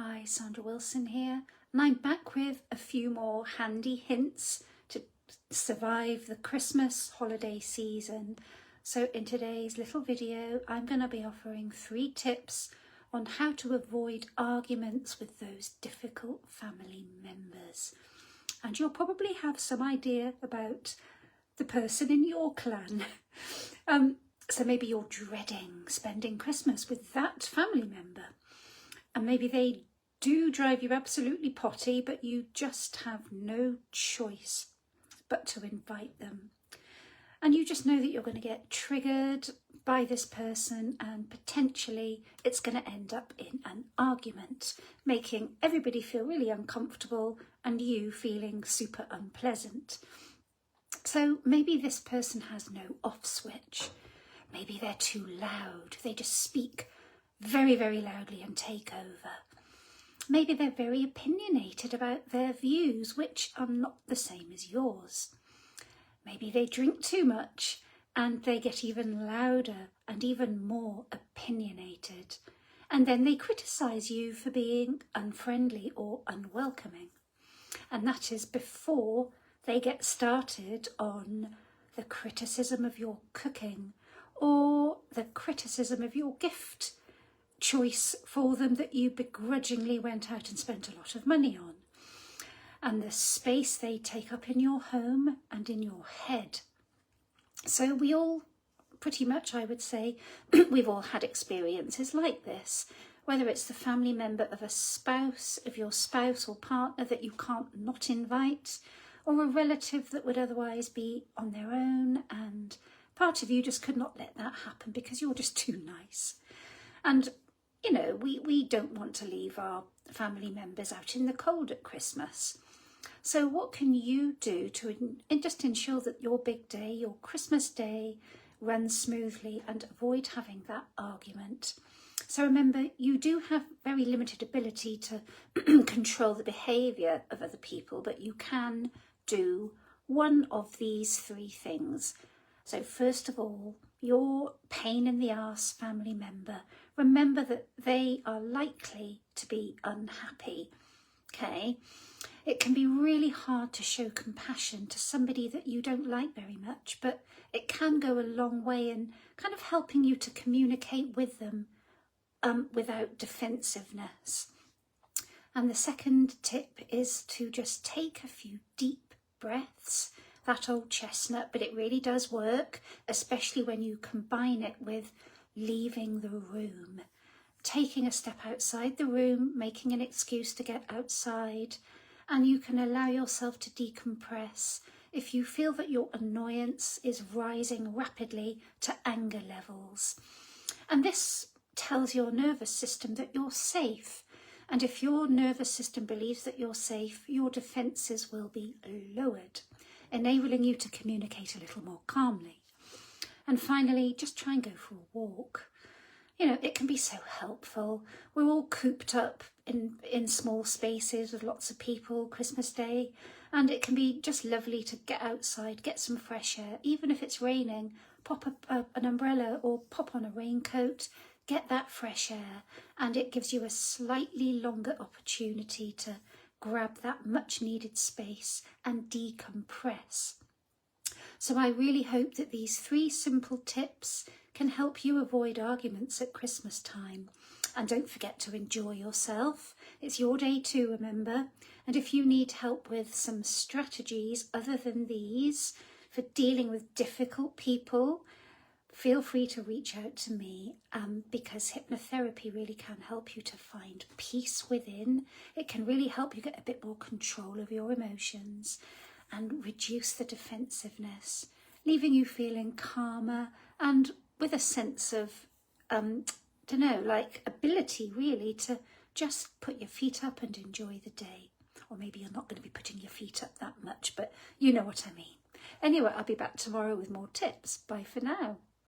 Hi, Sandra Wilson here, and I'm back with a few more handy hints to survive the Christmas holiday season. So in today's little video, I'm going to be offering 3 tips on how to avoid arguments with those difficult family members. And you'll probably have some idea about the person in your clan. So maybe you're dreading spending Christmas with that family member. And maybe they do drive you absolutely potty, but you just have no choice but to invite them. And you just know that you're going to get triggered by this person and potentially it's going to end up in an argument, making everybody feel really uncomfortable and you feeling super unpleasant. So maybe this person has no off switch. Maybe they're too loud. They just speak very, very loudly and take over. Maybe they're very opinionated about their views, which are not the same as yours. Maybe they drink too much and they get even louder and even more opinionated. And then they criticise you for being unfriendly or unwelcoming. And that is before they get started on the criticism of your cooking or the criticism of your gift choice for them that you begrudgingly went out and spent a lot of money on, and the space they take up in your home and in your head. So we all pretty much, I would say, we've all had experiences like this, whether it's the family member of a spouse, of your spouse or partner that you can't not invite, or a relative that would otherwise be on their own and part of you just could not let that happen because you're just too nice. And you know, we don't want to leave our family members out in the cold at Christmas. So what can you do to just ensure that your big day, your Christmas day, runs smoothly and avoid having that argument? So remember, you do have very limited ability to control the behaviour of other people, but you can do one of these 3 things. So first of all, your pain in the arse family member, remember that they are likely to be unhappy, okay? It can be really hard to show compassion to somebody that you don't like very much, but it can go a long way in kind of helping you to communicate with them without defensiveness. And the second tip is to just take a few deep breaths. That old chestnut, but it really does work, especially when you combine it with leaving the room. Taking a step outside the room, making an excuse to get outside, and you can allow yourself to decompress if you feel that your annoyance is rising rapidly to anger levels. And this tells your nervous system that you're safe. And if your nervous system believes that you're safe, your defences will be lowered, enabling you to communicate a little more calmly. And finally, just try and go for a walk. You know, it can be so helpful. We're all cooped up in small spaces with lots of people Christmas Day, and it can be just lovely to get outside, get some fresh air. Even if it's raining, pop an umbrella or pop on a raincoat, get that fresh air, and it gives you a slightly longer opportunity to grab that much needed space and decompress. So I really hope that these 3 simple tips can help you avoid arguments at Christmas time. And don't forget to enjoy yourself. It's your day too, remember. And if you need help with some strategies other than these for dealing with difficult people, feel free to reach out to me because hypnotherapy really can help you to find peace within. It can really help you get a bit more control of your emotions and reduce the defensiveness, leaving you feeling calmer and with a sense of, ability really to just put your feet up and enjoy the day. Or maybe you're not going to be putting your feet up that much, but you know what I mean. Anyway, I'll be back tomorrow with more tips. Bye for now.